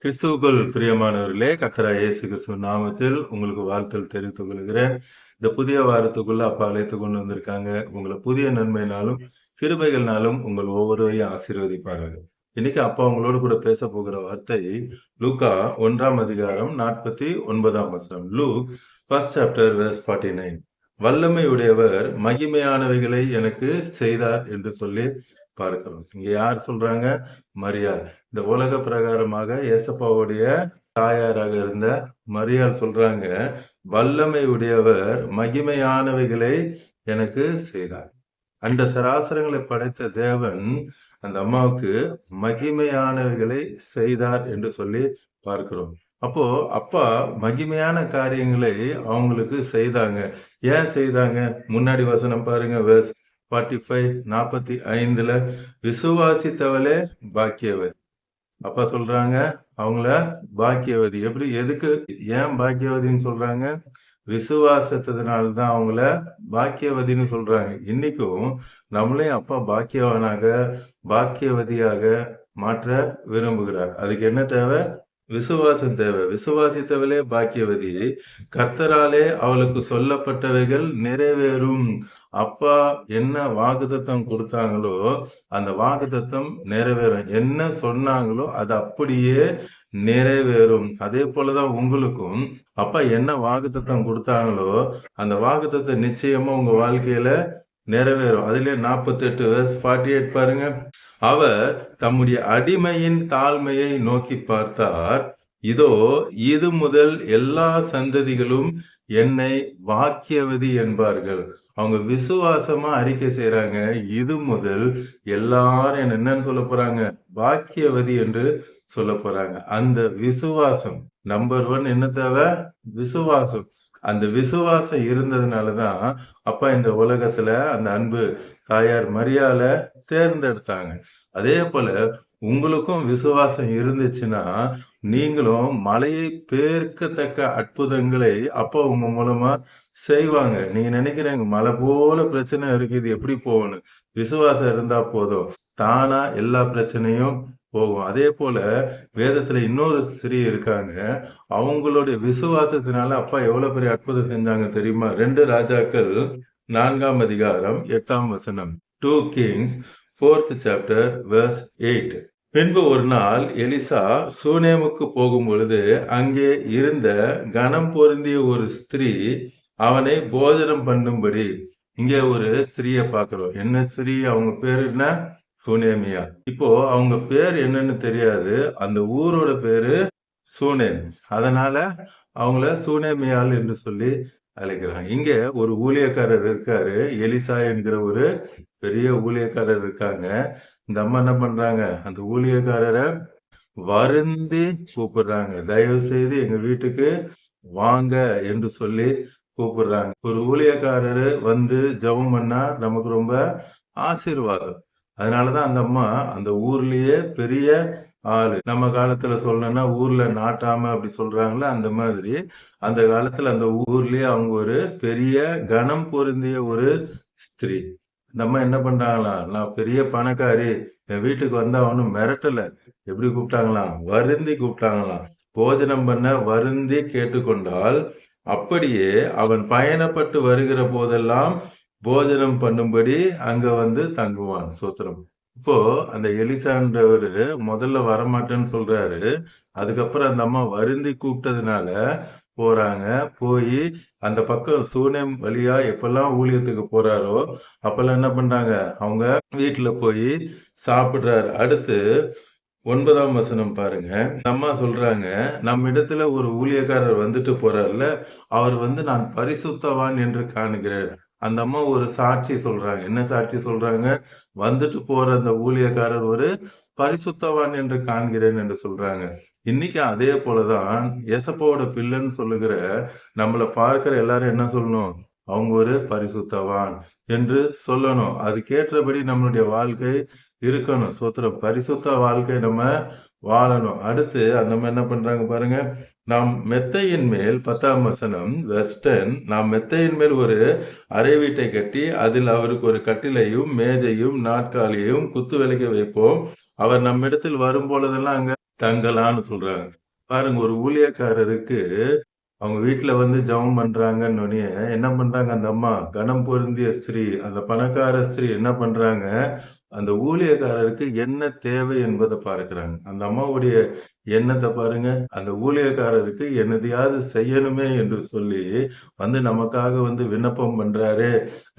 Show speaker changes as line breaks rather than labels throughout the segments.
கிறிஸ்துவுக்குள் பிரியமானவர்களே, கர்த்தராகிய இயேசு கிறிஸ்துவின் நாமத்தில் உங்களுக்கு வாழ்த்தல் தெரிவித்துக் கொள்கிறேன். இந்த புதிய வாரத்துக்குள்ள அப்பா அழைத்து கொண்டு வந்திருக்காங்க. உங்களை புதிய நன்மையினாலும் கிருபைகள்னாலும் உங்கள் ஒவ்வொருவரையும் ஆசீர்வதிப்பார்கள். இன்னைக்கு அப்பா உங்களோடு கூட பேச போகிற வார்த்தை லூக்கா 1ஆம் அதிகாரம் 49ஆம் வசனம். Luke 1st chapter verse 49. வல்லமை உடையவர் மகிமையானவைகளை எனக்கு செய்தார் என்று சொல்லி பார்க்கிறோம். இங்க யார் சொல்றாங்க? மரியாள். இந்த உலக பிரகாரமாக ஏசப்பாவுடைய தாயாராக இருந்த மரியாள் சொல்றாங்க, வல்லமை உடையவர் மகிமையானவைகளை எனக்கு செய்தார். அண்ட சராசரங்களை படைத்த தேவன் அந்த அம்மாவுக்கு மகிமையானவைகளை செய்தார் என்று சொல்லி பார்க்கிறோம். அப்போ அப்பா மகிமையான காரியங்களை அவங்களுக்கு செய்தாங்க. ஏன் செய்தாங்க? முன்னாடி வசனம் பாருங்க, verse 45 45ல விசுவாசித்தவளே பாக்கியவதி. அப்பா சொல்றாங்க அவங்கள பாக்கியவதி. எப்படி, எதுக்கு, ஏன் பாக்கியவதின்னு சொல்றாங்க? விசுவாசத்தினால்தான் அவங்கள பாக்கியவதின்னு சொல்றாங்க. இன்னைக்கும் நம்மளையும் அப்பா பாக்கியவதியாக மாற்ற விரும்புகிறார். அதுக்கு என்ன தேவை? விசுவாசம் தேவை. விசுவாசித்தவளே பாக்கியவதி, கர்த்தராலே அவளுக்கு சொல்லப்பட்டவைகள் நிறைவேறும். அப்பா என்ன வாக்குத்தத்தம் கொடுத்தாங்களோ அந்த வாக்குத்தத்தம் நிறைவேறும். என்ன சொன்னாங்களோ அது அப்படியே நிறைவேறும். அதே போலதான் உங்களுக்கும் அப்பா என்ன வாக்குத்தத்தம் கொடுத்தாங்களோ அந்த வாக்குத்தத்தம் நிச்சயமா உங்க வாழ்க்கையில நிறைவேறும். அதுல 48 verse 48 பாருங்க. அவர் தம்முடைய அடிமையின் தாழ்மையை நோக்கி பார்த்தார். இதோ இது முதல் எல்லா சந்ததிகளும் என்னை பாக்கியவதி என்பார்கள். அவங்க விசுவாசமா அறிக்கை செய்யறாங்க. இது முதல் எல்லாரும் என்னன்னு சொல்ல போறாங்க? பாக்கியவதி என்று சொல்ல போறாங்க. அந்த விசுவாசம் நம்பர் 1 என்ன தேவை? விசுவாசம். அந்த விசுவாசம் இருந்ததுனாலதான் அப்பா இந்த உலகத்துல அந்த அன்பு தாயார் மரியாள தேர்ந்தெடுத்தாங்க. அதே போல உங்களுக்கும் விசுவாசம் இருந்துச்சுன்னா நீங்களும் மலையை பேர்க்கத்தக்க அற்புதங்களை அப்பா உங்க மூலமா செய்வாங்க. நீங்க நினைக்கிறீங்க மலை போல பிரச்சனை இருக்குது, எப்படி போகணும்? விசுவாசம் இருந்தா போதும், தானா எல்லா பிரச்சனையும் போகும். அதே போல வேதத்துல இன்னொரு ஸ்திரீ இருக்காங்க. அவங்களுடைய விசுவாசத்தினால அப்பா எவ்வளவு பெரிய அற்புதம் செஞ்சாங்க தெரியுமா? 2 ராஜாக்கள் 4ஆம் அதிகாரம் 8ஆம் வசனம். 2 Kings 4th chapter verse 8. பின்பு ஒரு நாள் எலிசா சூனேமுக்கு போகும் பொழுது அங்கே இருந்த கனம் பொருந்திய ஒரு ஸ்திரீ அவனை போஜனம் பண்ணும்படி. இங்க ஒரு ஸ்திரீய பாக்குறோம். என்ன ஸ்திரீ? அவங்க பேரு என்ன? சூனேமியா. இப்போ அவங்க பேர் என்னன்னு தெரியாது. அந்த ஊரோட பேரு சூனேம். அதனால அவங்கள சூனேமியால் என்று சொல்லி அழைக்கிறாங்க. இங்க ஒரு ஊழியக்காரர் இருக்காரு. எலிசா என்கிற ஒரு பெரிய ஊழியக்காரர் இருக்காங்க. இந்த அம்மா என்ன பண்றாங்க? அந்த ஊழியக்காரரை வருந்தி கூப்பிடுறாங்க. தயவு செய்து எங்க வீட்டுக்கு வாங்க என்று சொல்லி கூப்பிடுறாங்க. ஒரு ஊழியக்காரரு வந்து ஜெபம் பண்ணா நமக்கு ரொம்ப ஆசீர்வாதம். அதனாலதான் அந்த அம்மா அந்த ஊர்லயே பெரிய ஆளு. நம்ம காலத்துல சொல்லணும்னா ஊர்ல நாட்டாம அப்படி சொல்றாங்களே, அந்த மாதிரி அந்த காலத்துல அந்த ஊர்லயே அவங்க ஒரு பெரிய கனம் பொருந்திய ஒரு ஸ்திரீ. இந்த அம்மா என்ன பண்றாங்களாம்? நான் பெரிய பணக்காரி, என் வீட்டுக்கு வந்தா அவனும் மிரட்டல. எப்படி கூப்பிட்டாங்களாம்? வருந்தி கூப்பிட்டாங்களாம். போஜனம் பண்ண வருந்தி கேட்டுக்கொண்டால் அப்படியே அவன் பயணப்பட்டு வருகிற போதெல்லாம் போஜனம் பண்ணும்படி அங்க வந்து தங்குவான். சோத்திரம். இப்போ அந்த எலிசான்றவரு முதல்ல வரமாட்டேன்னு சொல்றாரு. அதுக்கப்புறம் அந்த அம்மா வருந்தி கூப்பிட்டதுனால போறாங்க. போய் அந்த பக்கம் சூனேம் வழியா எப்பெல்லாம் ஊழியத்துக்கு போறாரோ அப்பெல்லாம் என்ன பண்றாங்க? அவங்க வீட்டுல போய் சாப்பிடுறாரு. அடுத்து 9ஆம் வசனம் பாருங்க. அம்மா சொல்றாங்க, நம்ம இடத்துல ஒரு ஊழியக்காரர் வந்துட்டு போறாருல, அவர் வந்து நான் பரிசுத்தவான் என்று காணுகிறேன். அந்த அம்மா ஒரு சாட்சி சொல்றாங்க. என்ன சாட்சி சொல்றாங்க? வந்துட்டு போற அந்த ஊழியக்காரர் ஒரு பரிசுத்தவான் என்று காண்கிறேன் என்று சொல்றாங்க. இன்னைக்கு அதே போலதான் ஏசப்பாவோட பிள்ளைன்னு சொல்லுகிற நம்மளை பார்க்கிற எல்லாரும் என்ன சொல்லணும்? அவங்க ஒரு பரிசுத்தவான் என்று சொல்லணும். அதுக்கேற்றபடி நம்மளுடைய வாழ்க்கை இருக்கணும். சோத்திரம். பரிசுத்த வாழ்க்கை நம்ம வாழணும். அடுத்து அந்த மாதிரி என்ன பண்றாங்க பாருங்க. நாம் மெத்தையின் மேல் 10ஆம் வசனம் வெஸ்டர்ன், நாம் மெத்தையின் மேல் ஒரு அறை வீட்டை கட்டி அதில் அவருக்கு ஒரு கட்டிலையும் மேஜையும் நாற்காலியையும் குத்து விளக்க வைப்போம். அவர் நம்மிடத்தில் வரும் பொழுதெல்லாம் அங்க தங்கலான்னு சொல்றாங்க. பாருங்க ஒரு ஊழியக்காரருக்கு அவங்க வீட்ல வந்து ஜெபம் பண்றாங்கன்னோனே, என்ன பண்றாங்க அந்த அம்மா, கனம் பொருந்திய ஸ்திரீ, அந்த பணக்கார ஸ்திரீ என்ன பண்றாங்க, அந்த ஊழியக்காரருக்கு என்ன தேவை என்பத பார்க்கிறாங்க. அந்த அம்மாவுடைய எண்ணத்த பாருங்க. அந்த ஊழியக்காரருக்கு என்னதையாவது செய்யணுமே என்று சொல்லி, வந்து நமக்காக வந்து விண்ணப்பம் பண்றாரே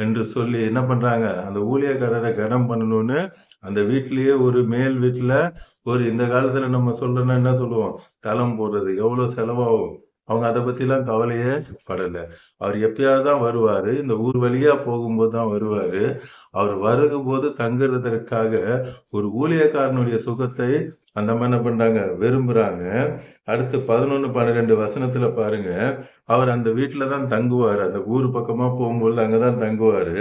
என்று சொல்லி என்ன பண்றாங்க, அந்த ஊழியக்காரர கனம் பண்ணணும்னு, அந்த வீட்லயே ஒரு மேல் வீட்ல ஒரு இந்த காலத்துல நம்ம சொல்றோம்னா என்ன சொல்லுவோம்? தளம் போடுறது. எவ்வளோ செலவாகும்? அவங்க அத பத்திலாம் கவலையே படல. அவர் எப்பயாவது தான் வருவாரு. இந்த ஊர் வழியா போகும்போது தான் வருவாரு. அவர் வருகும்போது தங்குறதற்காக ஒரு ஊழியக்காரனுடைய சுகத்தை அந்த அம்மா என்ன பண்றாங்க? விரும்புறாங்க. அடுத்து 11, 12 வசனத்துல பாருங்க. அவர் அந்த வீட்ல தான் தங்குவாரு. அந்த ஊர் பக்கமா போகும்பொழுது அங்க தான் தங்குவாரு.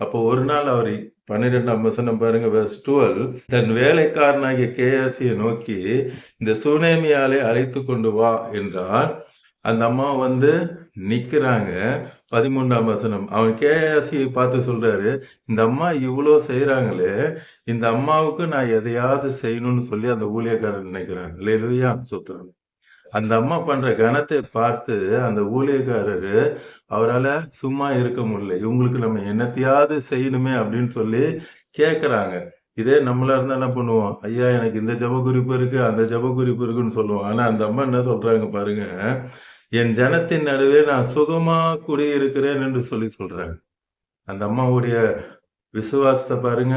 அப்போ ஒரு நாள் அவரு 12ஆம் வசனம் பாருங்க வெர்ஸ் 12 தன் வேலைக்காரனாகிய கேயாசியை நோக்கி இந்த சுனேமியாளை அழைத்து கொண்டு வா என்றான். அந்த அம்மா வந்து நிக்கிறாங்க. 13ஆம் வசனம் அவன் கேயாசியை பார்த்து சொல்றாரு, இந்த அம்மா இவ்வளோ செய்றாங்களே, இந்த அம்மாவுக்கு நான் எதையாவது செய்யணும்னு சொல்லி அந்த ஊழியக்காரர் நினைக்கிறார். அல்லேலூயா ஸ்தோத்திரம். அந்த அம்மா பண்ற கனத்தை பார்த்து அந்த ஊழியக்காரரு அவரால சும்மா இருக்க முடியல. இவங்களுக்கு நம்ம என்னத்தையாவது செய்யணுமே அப்படின்னு சொல்லி கேட்கறாங்க. இதே நம்மளா இருந்தா என்ன பண்ணுவோம்? ஐயா எனக்கு இந்த ஜெப குறிப்பு இருக்கு, அந்த ஜெப குறிப்பு இருக்குன்னு சொல்லுவோம். ஆனா அந்த அம்மா என்ன சொல்றாங்க பாருங்க, என் ஜனத்தின் நடுவே நான் சுகமா குடியிருக்கிறேன் என்று சொல்லி சொல்றாங்க. அந்த அம்மாவுடைய விசுவாசத்தை பாருங்க.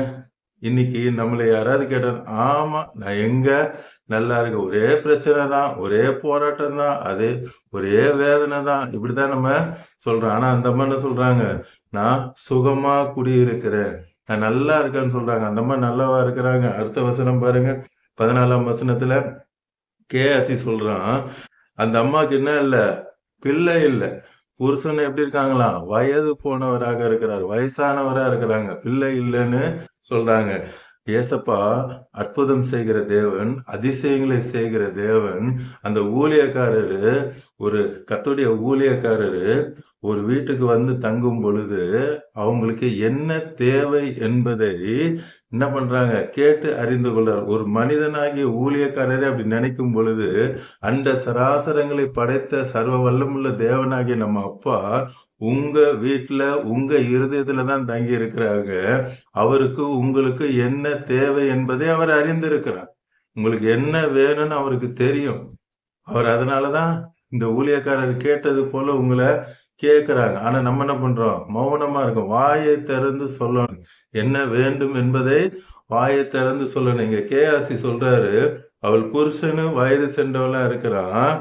இன்னைக்கு நம்மள யாராவது கேட்டா, ஆமா நான் எங்க நல்லா இருக்கேன். ஒரே பிரச்சனை தான், ஒரே போராட்டம் தான், அதே ஒரே வேதனை தான். இப்படிதான் நம்ம சொல்றோம். ஆனா அந்த அம்மா என்ன சொல்றாங்க? நான் சுகமா குடியிருக்கிறேன். நான் நல்லா இருக்கேன்னு சொல்றாங்க. அந்த அம்மா நல்லாவா இருக்கிறாங்க? அடுத்த வசனம் பாருங்க. 14ஆம் வசனத்துல கேயாசி சொல்றான், அந்த அம்மாவுக்கு என்ன இல்ல? பிள்ளை இல்ல. புருஷன் எப்படி இருக்காங்களாம்? வயது போனவராக இருக்கிறார். வயசானவரா இருக்கிறாங்க. பிள்ளை இல்லன்னு சொல்றாங்க. ஏசப்பா அற்புதம் செய்கிற தேவன், அதிசயங்களை செய்கிற தேவன். அந்த ஊழியக்காரரு ஒரு கர்த்தருடைய ஊழியக்காரரு ஒரு வீட்டுக்கு வந்து தங்கும் பொழுது, அவங்களுக்கு என்ன தேவை என்பதை என்ன பண்றாங்க? கேட்டு அறிந்து கொள்றார். ஒரு மனிதனாகிய ஊழியக்காரரே அப்படி நினைக்கும் பொழுது, அண்ட சராசரங்களை படைத்த சர்வ வல்லமுள்ள தேவனாகிய நம்ம அப்பா, உங்க வீட்ல, உங்க இருதயத்துல தான் தங்கி இருக்கிறாங்க. அவருக்கு உங்களுக்கு என்ன தேவை என்பதை அவர் அறிந்திருக்கிறார். உங்களுக்கு என்ன வேணும்னு அவருக்கு தெரியும். அவர் அதனால தான் இந்த ஊழியக்காரர் கேட்டது போல உங்கள கேட்கிறாங்க. ஆனா நம்ம என்ன பண்றோம்? மௌனமா இருக்கோம். வாயை திறந்து சொல்லணும். என்ன வேண்டும் என்பதை வாயை திறந்து சொல்லணும். இங்க கேயாசி சொல்றாரு, அவள் புருஷனு வயது சென்றவளா இருக்கிறான்.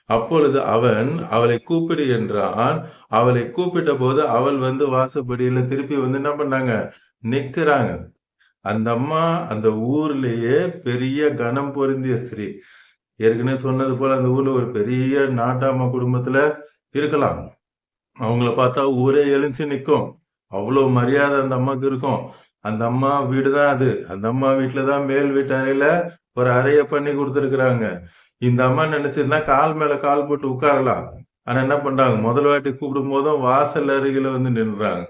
அப்பொழுது அவன் அவளை கூப்பிடு என்றான். அவளை கூப்பிட்ட போது அவள் வந்து வாசப்படியில திருப்பி வந்து என்ன பண்ணாங்க? நிக்கிறாங்க. அந்த அம்மா அந்த ஊர்லயே பெரிய கனம் பொருந்திய ஸ்திரீ. ஏற்கனவே சொன்னது போல அந்த ஊர்ல ஒரு பெரிய நாட்டாம குடும்பத்துல இருக்கலாம். அவங்கள பார்த்தா ஊரே எழுந்து நிக்கும். அவ்வளோ மரியாதை அந்த அம்மாக்கு இருக்கும். அந்த அம்மா வீடு தான் அது. அந்த அம்மா வீட்ல தான் மேல் வீட்டு அறையில ஒரு அறைய பண்ணி குடுத்துருக்குறாங்க. இந்த அம்மா நினைச்சிருந்தா கால் மேல கால் போட்டு உட்காரலாம். ஆனா என்ன பண்றாங்க? முதல் வாட்டி கூப்பிடும்போதும் வாசல் அருகில வந்து நின்றாங்க.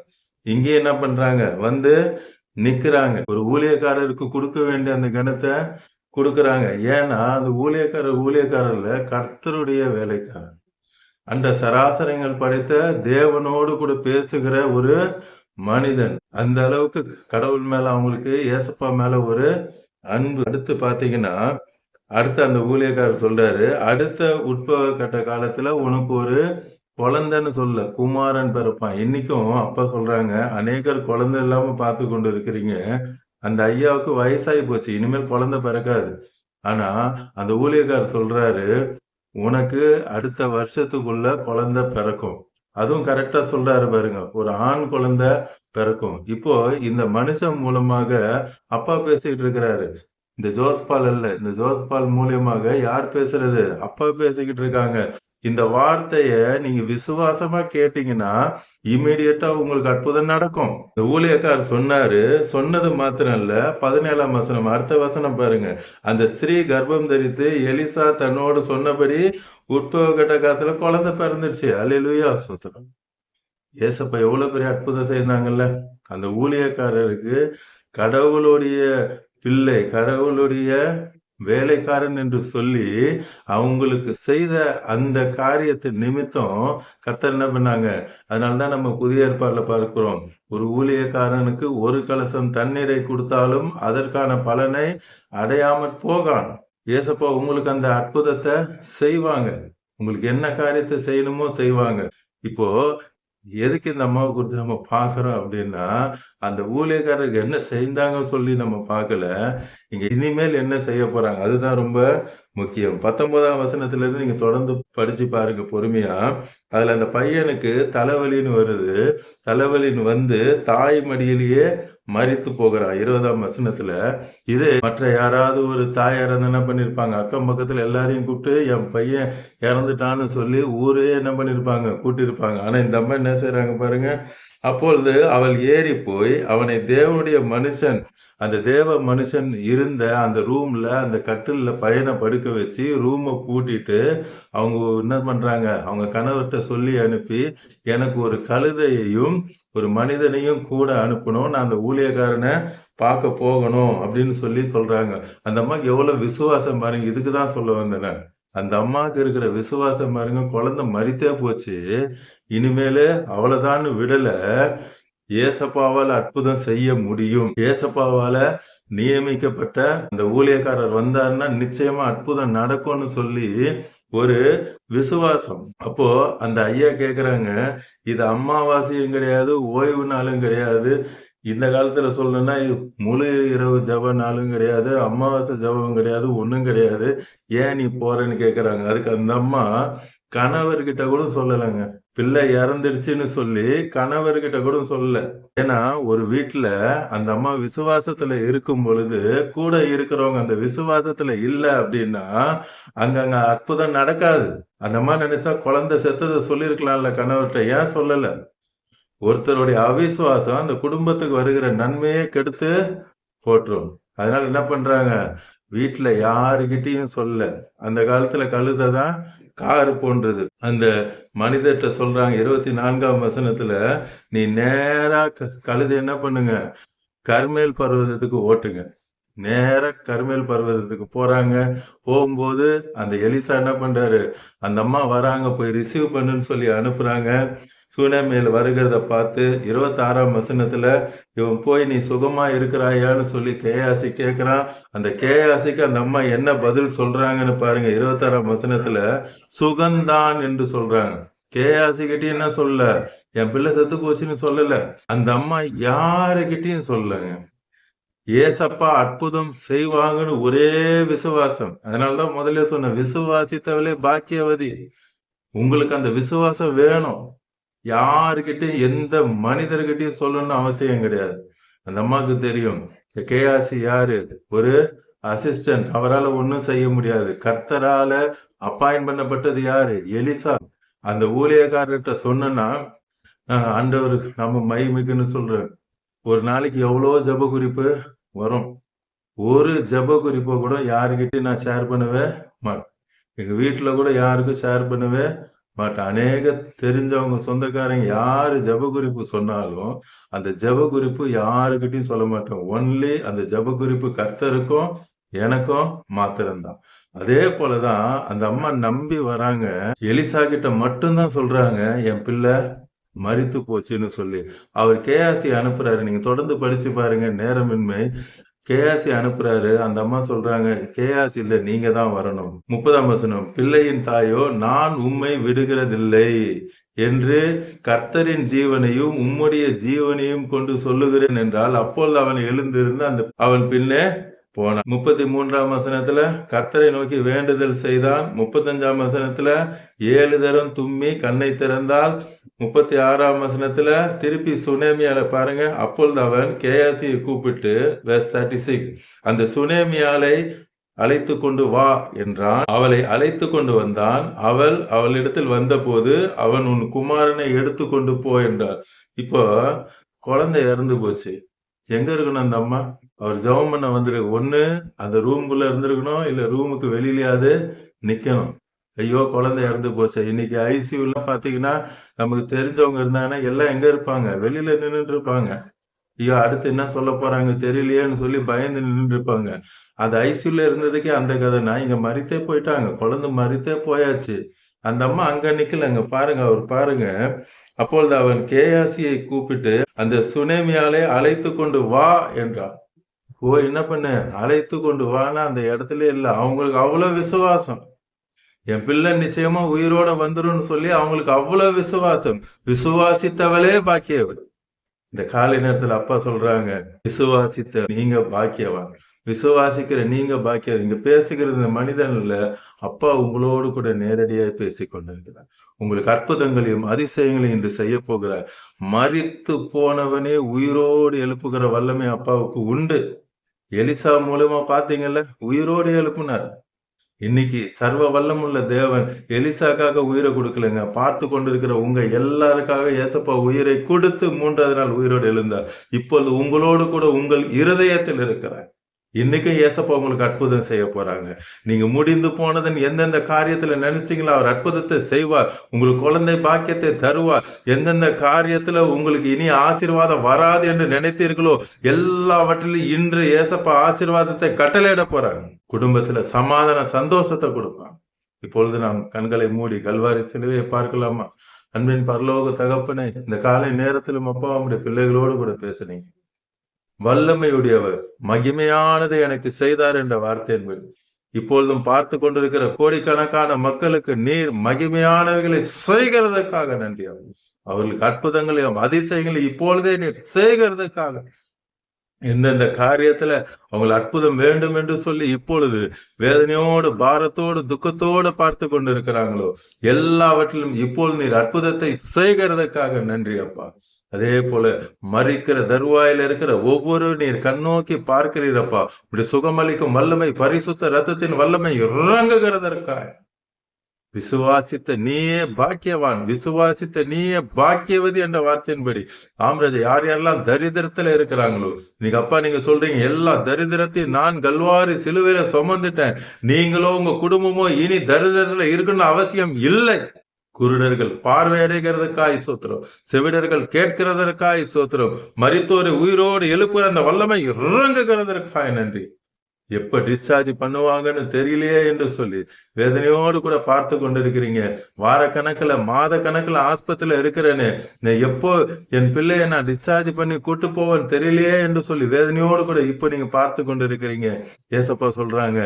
இங்கேயும் என்ன பண்றாங்க? வந்து நிக்கிறாங்க. ஒரு ஊழியக்காரருக்கு குடுக்க வேண்டிய அந்த கனத்த குடுக்குறாங்க. ஏன்னா, அந்த ஊழியக்காரர் இல்ல, கர்த்தருடைய வேலைக்காரர். அண்ட சராசரங்கள் படைத்த தேவனோடு கூட பேசுகிற ஒரு மனிதன். அந்த அளவுக்கு கடவுள் மேல அவங்களுக்கு ஏசப்பா மேல ஒரு அன்பு. அடுத்து பாத்தீங்கன்னா, அடுத்து அந்த ஊழியக்காரர் சொல்றாரு, அடுத்த உட்பவ கட்ட காலத்துல உனக்கு ஒரு குழந்தைன்னு சொல்லல, குமாரன் பிறப்பான். இன்னைக்கும் அப்பா சொல்றாங்க, அநேகர் குழந்தை இல்லாம பார்த்து கொண்டு இருக்கிறீங்க. அந்த ஐயாவுக்கு வயசாகி போச்சு. இனிமேல் குழந்தை பிறக்காது. ஆனா, அந்த ஊழியக்காரர் சொல்றாரு, உனக்கு அடுத்த வருஷத்துக்குள்ள குழந்தை பிறக்கும். அதுவும் கரெக்டா சொல்றாரு பாருங்க. ஒரு ஆண் குழந்தை பிறக்கும். இப்போ இந்த மனுஷன் மூலமாக அப்பா பேசிட்டு இருக்கிறாரு. இந்த ஜோஸ்பால் அல்ல. இந்த ஜோஸ்பால் மூலியமாக யார் பேசுறது? அப்பா பேசிக்கிட்டு இருக்காங்க. இந்த வார்த்தைய நீங்க விசுவாசமா கேட்டீங்கன்னா, இம்மீடியட்டா உங்களுக்கு அற்புதம் நடக்கும். இந்த ஊழியக்காரர் சொன்னாரு. சொன்னது மாத்திரம் இல்ல, 17ஆம் வசனம். அடுத்த வசனம் பாருங்க. அந்த ஸ்திரீ கர்ப்பம் தரித்து எலிசா தன்னோடு சொன்னபடி உட்பவ கட்ட காலத்துல குழந்தை பிறந்துருச்சு. அல்லேலூயா ஸ்தோத்திரம். ஏசப்பா எவ்வளவு பெரிய அற்புதம் செய்தாங்கல்ல. அந்த ஊழியக்காரருக்கு கடவுளுடைய பிள்ளை, கடவுளுடைய வேலைக்காரன் என்று சொல்லி அவங்களுக்கு செய்த அந்த காரியத்தின் நிமித்தம் கர்த்தர் என்ன பண்ணாங்க. அதனாலதான் நம்ம புதிய ஏற்பாடுல பார்க்கிறோம். ஒரு ஊழியக்காரனுக்கு ஒரு கலசம் தண்ணீரை கொடுத்தாலும் அதற்கான பலனை அடையாமற் போகான். ஏசப்பா உங்களுக்கு அந்த அற்புதத்தை செய்வாங்க. உங்களுக்கு என்ன காரியத்தை செய்யணுமோ செய்வாங்க. இப்போ எதுக்கு இந்த அம்மாவை குறித்து நம்ம பார்க்கிறோம் அப்படின்னா, அந்த ஊழியக்காரருக்கு என்ன செய்தாங்கன்னு சொல்லி நம்ம பார்க்கல. இங்க இனிமேல் என்ன செய்ய போறாங்க அதுதான் ரொம்ப முக்கியம். 19ஆம் வசனத்திலிருந்து நீங்க தொடர்ந்து படிச்சு பாருங்க பொறுமையா. அதுல அந்த பையனுக்கு தலைவலின்னு வருது. தலைவலின்னு வந்து தாய் மடியிலேயே மரித்து போகிறான் 20ஆம் வசனத்துல. இது மற்ற யாராவது ஒரு தாயார் என்ன பண்ணிருப்பாங்க, அக்கம் பக்கத்துல எல்லாரையும் கூப்பிட்டு என் பையன் இறந்துட்டான்னு சொல்லி ஊரே என்ன பண்ணிருப்பாங்க, கூட்டியிருப்பாங்க. ஆனா இந்த அம்மா என்ன செய்யறாங்க பாருங்க. அப்பொழுது அவள் ஏறி போய் அவனை தேவனுடைய மனுஷன், அந்த தேவ மனுஷன் இருந்த அந்த ரூம்ல அந்த கட்டில்ல பையனை படுக்க வச்சு ரூமை பூட்டிட்டு அவங்க என்ன பண்றாங்க, அவங்க கணவர்கிட்ட சொல்லி அனுப்பி எனக்கு ஒரு கழுதையையும் ஒரு மனிதனையும் கூட அனுப்பணும், நான் அந்த ஊழியக்காரனை பார்க்க போகணும் அப்படின்னு சொல்லி சொல்றாங்க. அந்த அம்மாக்கு எவ்வளவு விசுவாசம் பாருங்க. இதுக்குதான் சொல்ல வந்தேன். அந்த அம்மாவுக்கு இருக்கிற விசுவாசம் பாருங்க. குழந்தை மரித்தே போச்சு, இனிமேலு அவ்வளவுதான் விடல. ஏசப்பாவால அற்புதம் செய்ய முடியும். ஏசப்பாவால நியமிக்கப்பட்ட அந்த ஊழியக்காரர் வந்தாருன்னா நிச்சயமா அற்புதம் நடக்கும்னு சொல்லி ஒரு விசுவாசம். அப்போ அந்த ஐயா கேக்குறாங்க, இது அமாவாசையும் கிடையாது, ஓய்வு நாளும் கிடையாது. இந்த காலத்துல சொல்லணும்னா முழு இரவு ஜப நாளும் கிடையாது, அமாவாசை ஜபம் கிடையாது, ஒண்ணும் கிடையாது. ஏன் நீ போறேன்னு கேக்குறாங்க. அதுக்கு அந்த அம்மா கணவர்கிட்ட கூட சொல்லலைங்க. பிள்ளை இறந்துடுச்சுன்னு சொல்லி கணவர்கிட்ட கூட சொல்லல. ஏன்னா ஒரு வீட்டுல அந்த அம்மா விசுவாசத்துல இருக்கும் பொழுது கூட இருக்கிறவங்க அந்த விசுவாசத்துல இல்ல அப்படின்னா அங்க அற்புதம் நடக்காது. அந்த அம்மா நினைச்சா குழந்தை செத்ததை சொல்லியிருக்கலாம்ல கணவர்கிட்ட, ஏன் சொல்லல? ஒருத்தருடைய அவிசுவாசம் அந்த குடும்பத்துக்கு வருகிற நன்மையே கெடுத்து போட்டுரும். அதனால என்ன பண்றாங்க, வீட்டுல யாருகிட்டையும் சொல்ல. அந்த காலத்துல கழுதை தான் காரு போன்றது. அந்த மனிதர்கிட்ட சொல்றாங்க 24ஆம் வசனத்துல, நீ நேரா கழுதை என்ன பண்ணுங்க, கர்மேல் பர்வதத்துக்கு ஓட்டுங்க. நேர கர்மேல் பர்வதத்துக்கு போறாங்க. போகும்போது அந்த எலிசா என்ன பண்றாரு, அந்த அம்மா வராங்க, போய் ரிசீவ் பண்ணுன்னு சொல்லி அனுப்புறாங்க. சுனேமியில் வருகிறத பார்த்து 26ஆம் வசனத்துல இவன் போய் நீ சுகமா இருக்கிறாயான்னு சொல்லி கேயாசி கேட்கிறான். அந்த கேயாசிக்கு அந்த அம்மா என்ன பதில் சொல்றாங்கன்னு பாருங்க. 26ஆம் வசனத்துல சுகந்தான் என்று சொல்றாங்க. கேயாசி கிட்டயும் என்ன சொல்ல, என் பிள்ளை செத்து போச்சுன்னு சொல்லல. அந்த அம்மா யாருகிட்டையும் சொல்லங்க. ஏசப்பா அற்புதம் செய்வாங்கன்னு ஒரே விசுவாசம். அதனாலதான் முதல்ல சொன்ன விசுவாசித்தவளே பாக்கியவதி. உங்களுக்கு அந்த விசுவாசம் வேணும். யாருக்கிட்டையும் எந்த மனிதர்கிட்டையும் சொல்லணும்னு அவசியம் கிடையாது. அந்த அம்மாவுக்கு தெரியும் கேயாசி யாரு, ஒரு அசிஸ்டன்ட், அவரால் ஒன்றும் செய்ய முடியாது. கர்த்தரால அப்பாயின் பண்ணப்பட்டது யாரு, எலிசா. அந்த ஊழியக்காரர்கிட்ட சொன்னா ஆண்டவர் நம்ம மகிமைக்குன்னு சொல்றேன். ஒரு நாளைக்கு எவ்வளோ ஜப குறிப்பு வரும். ஒரு ஜப குறிப்பை கூட யாருக்கிட்டையும் நான் ஷேர் பண்ணவே மாட்டேன். எங்க வீட்டுல கூட யாருக்கும் ஷேர் பண்ணவே மாட்டேன். அநேக தெரிஞ்சவங்க சொந்தக்காரங்க யாரு ஜப குறிப்பு சொன்னாலும் அந்த ஜப குறிப்பு யாருக்கிட்டையும் சொல்ல மாட்டேன். ஒன்லி அந்த ஜப குறிப்பு கர்த்தருக்கும் எனக்கும் மாத்திரம்தான். அதே போலதான் அந்த அம்மா நம்பி வராங்க. எலிசா கிட்ட மட்டும்தான் சொல்றாங்க என் பிள்ளை மரித்து போச்சுன்னு சொல்லி. அவர் கேஆசி அனுப்புறாரு. நீங்க தொடர்ந்து படிச்சு பாருங்க, நேரமின்மை. கேஆசி அனுப்புறாரு. அந்த அம்மா சொல்றாங்க, கேஆசி இல்ல, நீங்க தான் வரணும். 30ஆம் வசனம், பிள்ளையின் தாயோ நான் உம்மை விடுகிறதில்லை என்று கர்த்தரின் ஜீவனையும் உம்முடைய ஜீவனையும் கொண்டு சொல்லுகிறேன் என்றால், அப்பொழுது அவன் எழுந்திருந்து அவன் பின்னே போனான். 33ஆம் வசனத்துல கர்த்தரை நோக்கி வேண்டுதல் செய்தான். 35ஆம் வசனத்துல 7 தரம் தும்மி கண்ணை திறந்தால். 36ஆம் வசனத்துல திருப்பி சுனேமியால பாருங்க. அப்பொழுது அவன் கேயாசியை கூப்பிட்டு verse 36 அந்த சுனேமியாலை அழைத்து கொண்டு வா என்றான். அவளை அழைத்து கொண்டு வந்தான். அவளிடத்தில் வந்த போது அவன் உன் குமாரனை எடுத்து கொண்டு போ என்றார். இப்போ குழந்தை இறந்து போச்சு. எங்க இருக்கணும் அந்த அம்மா? அவர் ஜெபம் பண்ண வந்திருக்கு. ஒண்ணு அந்த ரூம்குள்ள இருந்திருக்கணும், இல்ல ரூமுக்கு வெளியிலயாவது நிக்கணும். ஐயோ குழந்தை இறந்து போச்சு. இன்னைக்கு ஐசியூல பாத்தீங்கன்னா நமக்கு தெரிஞ்சவங்க இருந்தாங்கன்னா எல்லாம் எங்க இருப்பாங்க, வெளியில நின்றுட்டு இருப்பாங்க. ஐயோ அடுத்து என்ன சொல்ல போறாங்க தெரியலையேன்னு சொல்லி பயந்து நின்று இருப்பாங்க. அது ஐசியூல இருந்ததுக்கே அந்த கதைனா, இங்க மரித்தே போயிட்டாங்க. குழந்தை மரித்தே போயாச்சு. அந்த அம்மா அங்க நிக்கலங்க. பாருங்க, அவர் பாருங்க. அப்பொழுது அவன் கேயாசியை கூப்பிட்டு அந்த சுனேமியாலே அழைத்து கொண்டு வா என்றான். என்ன பண்ண, அழைத்து கொண்டு வானா அந்த இடத்துல இல்ல. அவங்களுக்கு அவ்வளவு விசுவாசம். என் பிள்ளை நிச்சயமா உயிரோட வந்துரும்னு சொல்லி அவங்களுக்கு அவ்வளவு விசுவாசம். விசுவாசித்தவளே பாக்கியவள். இந்த காலை நேரத்துல அப்பா சொல்றாங்க, விசுவாசித்த நீங்க பாக்கியவான், விசுவாசிக்கிற நீங்க பாக்கியம். இங்க பேசுகிறது இந்த மனிதன் இல்ல, அப்பா உங்களோடு கூட நேரடியாக பேசிக் கொண்டிருக்கிறார். உங்களுக்கு அற்புதங்களையும் அதிசயங்களையும் இன்று செய்ய போகிறார். மரித்து போனவனே உயிரோடு எழுப்புகிற வல்லமை அப்பாவுக்கு உண்டு. எலிசா மூலமா பாத்தீங்கல்ல, உயிரோடு எழுப்புனார். இன்னைக்கு சர்வ வல்லமுள்ள தேவன் எலிசாக்காக உயிரை கொடுக்கலங்க, பார்த்து கொண்டிருக்கிற உங்க எல்லாருக்காக ஏசப்பா உயிரை கொடுத்து 3வது நாள் உயிரோடு எழுந்தார். இப்பொழுது உங்களோடு கூட உங்கள் இருதயத்தில் இருக்கிறார். இன்னைக்கும் ஏசப்பா உங்களுக்கு அற்புதம் செய்ய போறாங்க. நீங்க முடிந்து போனதன் எந்தெந்த காரியத்துல நினைச்சீங்களோ அவர் அற்புதத்தை செய்வார். உங்களுக்கு குழந்தை பாக்கியத்தை தருவார். எந்தெந்த காரியத்துல உங்களுக்கு இனி ஆசீர்வாதம் வராது என்று நினைத்தீர்களோ எல்லாவற்றிலும் இன்று ஏசப்பா ஆசீர்வாதத்தை கட்டளையிட போறாங்க. குடும்பத்துல சமாதான சந்தோஷத்தை கொடுப்பாங்க. இப்பொழுது நாம் கண்களை மூடி கல்வாரி சிலுவையை பார்க்கலாமா? அன்பின் பரலோக தகப்பனே, இந்த காலை நேரத்திலும் அப்பா உங்களுடைய பிள்ளைகளோடு கூட பேசுனீங்க. வல்லமையுடையவர் மகிமையானதை எனக்கு செய்தார் என்ற வார்த்தையின்படி இப்பொழுதும் பார்த்து கொண்டிருக்கிற கோடிக்கணக்கான மக்களுக்கு நீர் மகிமையானவைகளை செய்கிறதுக்காக நன்றி. அவர்களுக்கு அற்புதங்களையும் அதிசயங்களையும் இப்பொழுதே நீர் செய்கிறதுக்காக எந்தெந்த காரியத்துல அவங்களுக்கு அற்புதம் வேண்டும் என்று சொல்லி இப்பொழுது வேதனையோடு பாரத்தோடு துக்கத்தோடு பார்த்து கொண்டு இருக்கிறாங்களோ எல்லாவற்றிலும் இப்பொழுது நீர் அற்புதத்தை செய்கிறதுக்காக நன்றி அப்பா. அதே போல மறிக்கிற தருவாயில இருக்கிற ஒவ்வொரு நீர் கண்ணோக்கி பார்க்கிறீரப்பா. இப்படி சுகமளிக்கும் வல்லமை பரிசுத்த ரத்தத்தின் வல்லமை இறங்குகிறதற்காக விசுவாசித்த நீயே பாக்கியவான், விசுவாசித்த நீயே பாக்கியவதி என்ற வார்த்தையின்படி ஆம்ராஜா யார் யாரெல்லாம் தரித்திரத்துல இருக்கிறாங்களோ நீங்க அப்பா நீங்க சொல்றீங்க எல்லா தரித்திரத்தையும் நான் கல்வாரி சிலுவையில சுமந்துட்டேன், நீங்களோ உங்க குடும்பமோ இனி தரித்திரத்துல இருக்குன்னு அவசியம் இல்லை. குருடர்கள் பார்வையடைகிறதுக்காய் சோத்திரம், செவிடர்கள் கேட்கிறதற்காய் சோத்திரம், மரித்தோரை உயிரோடு எழுப்புகிற அந்த வல்லமை இறங்குகிறதற்காய் நன்றி. எப்ப டிஸ்சார்ஜ் பண்ணுவாங்கன்னு தெரியலையே என்று சொல்லி வேதனையோடு கூட பார்த்து கொண்டிருக்கிறீங்க. வாரக்கணக்கில் மாத கணக்கில் ஆஸ்பத்திரியில இருக்கிறேன்னு எப்போ என் பிள்ளைய நான் டிஸ்சார்ஜ் பண்ணி கூட்டு போவேன்னு தெரியலையே என்று சொல்லி வேதனையோடு கூட இப்ப நீங்க பார்த்து கொண்டு இருக்கிறீங்க. ஏசப்பா சொல்றாங்க,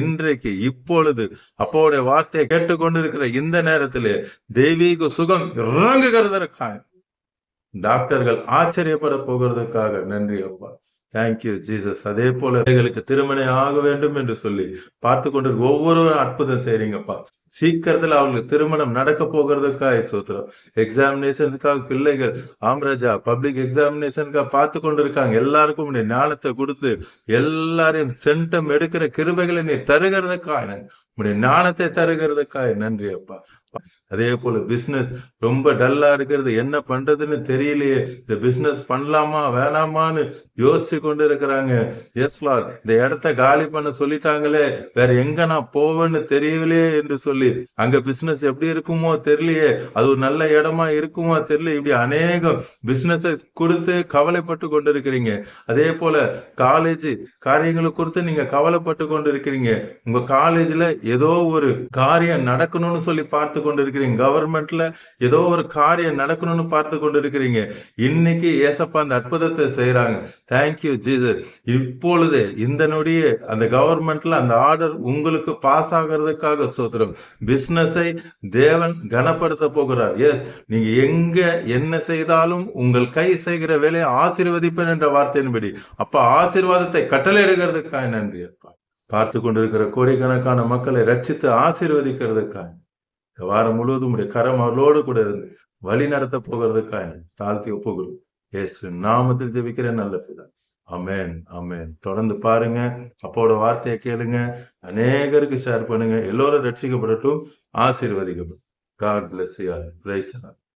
இன்றைக்கு இப்பொழுது அப்பாவுடைய வார்த்தையை கேட்டுக்கொண்டிருக்கிற இந்த நேரத்திலே தெய்வீக சுகம் இறங்குகிறதற்காக டாக்டர்கள் ஆச்சரியப்பட போகிறதுக்காக நன்றி அப்பா. Thank you Jesus. அதே போல பிள்ளைகளுக்கு திருமணம் ஆக வேண்டும் என்று சொல்லி பார்த்து கொண்டு ஒவ்வொருவரும் அற்புதம் செய்றீங்கப்பா. சீக்கிரத்துல அவங்களுக்கு திருமணம் நடக்க போகிறதுக்காக சோத்திரம். எக்ஸாமினேஷனுக்காக பிள்ளைகள் ஆம்ராஜா பப்ளிக் எக்ஸாமினேஷனுக்காக பார்த்து கொண்டு இருக்காங்க. எல்லாருக்கும் ஞானத்தை கொடுத்து எல்லாரையும் சென்டம் எடுக்கிற கிருபைகளை நீ தருகிறதுக்காக உடைய ஞானத்தை தருகிறதுக்காக நன்றி அப்பா. அதே போல பிசினஸ் ரொம்ப டல்லா இருக்கிறது, என்ன பண்றதுன்னு தெரியலையே, இந்த பிசினஸ் பண்ணலாமா வேணாமான்னு யோசிச்சு கொண்டு இருக்கிறாங்க. எஸ் லார்ட், இந்த இடத்த காலி பண்ண சொல்லிட்டாங்களே, வேற எங்க நான் போவேன்னு தெரியலையே என்று சொல்லி அங்க பிசினஸ் எப்படி இருக்குமோ தெரியலையே, அது ஒரு நல்ல இடமா இருக்குமோ தெரியல, இப்படி அநேகம் பிசினஸ் கொடுத்து கவலைப்பட்டு கொண்டு இருக்கிறீங்க. அதே போல காலேஜ் காரியங்களை குறித்து நீங்க கவலைப்பட்டு கொண்டு இருக்கிறீங்க. உங்க காலேஜ்ல ஏதோ ஒரு காரியம் நடக்கணும்னு சொல்லி பார்த்து கொண்டு இருக்கிறீங்க. கவர்மெண்ட்ல ஏதோ ஒரு காரியம் நடக்கணும்னு பார்த்து கொண்டு இருக்கிறீங்க. இன்னைக்கு ஏசப்பா அந்த அற்புதத்தை செய்யறாங்க. Thank you Jesus. இப்பொழுது இந்த நொடிய அந்த கவர்மெண்ட்ல அந்த ஆர்டர் உங்களுக்கு பாஸ் ஆகிறதுக்காக சோத்திரம். பிசினஸை தேவன் கனப்படுத்த போகிறார். எஸ், நீங்க எங்க என்ன செய்தாலும் உங்கள் கை செய்கிற வேலையை ஆசீர்வதிப்பேன் என்ற வார்த்தையின்படி அப்பா ஆசீர்வாதத்தை கட்டளையிடுகிறதுக்காக நன்றி அப்பா. பார்த்து கொண்டிருக்கிற கோடிக்கணக்கான மக்களை ரட்சித்து ஆசீர்வதிக்கிறதுக்காக வாரம் முழுவதும் உடைய கரம் அவர்களோடு கூட இருந்து வழி நடத்த போகிறதுக்காக தாழ்த்தி ஒப்புகிறோம். இயேசு நாமத்தில் ஜெபிக்கிறேன் நல்ல பிதா. அமேன் அமேன். தொடர்ந்து பாருங்க, அப்போட வார்த்தையை கேளுங்க, அநேகருக்கு ஷேர் பண்ணுங்க. எல்லோரும் ரட்சிக்கப்படட்டும், ஆசீர்வதிக்கப்படும். God bless you all. Praise the Lord.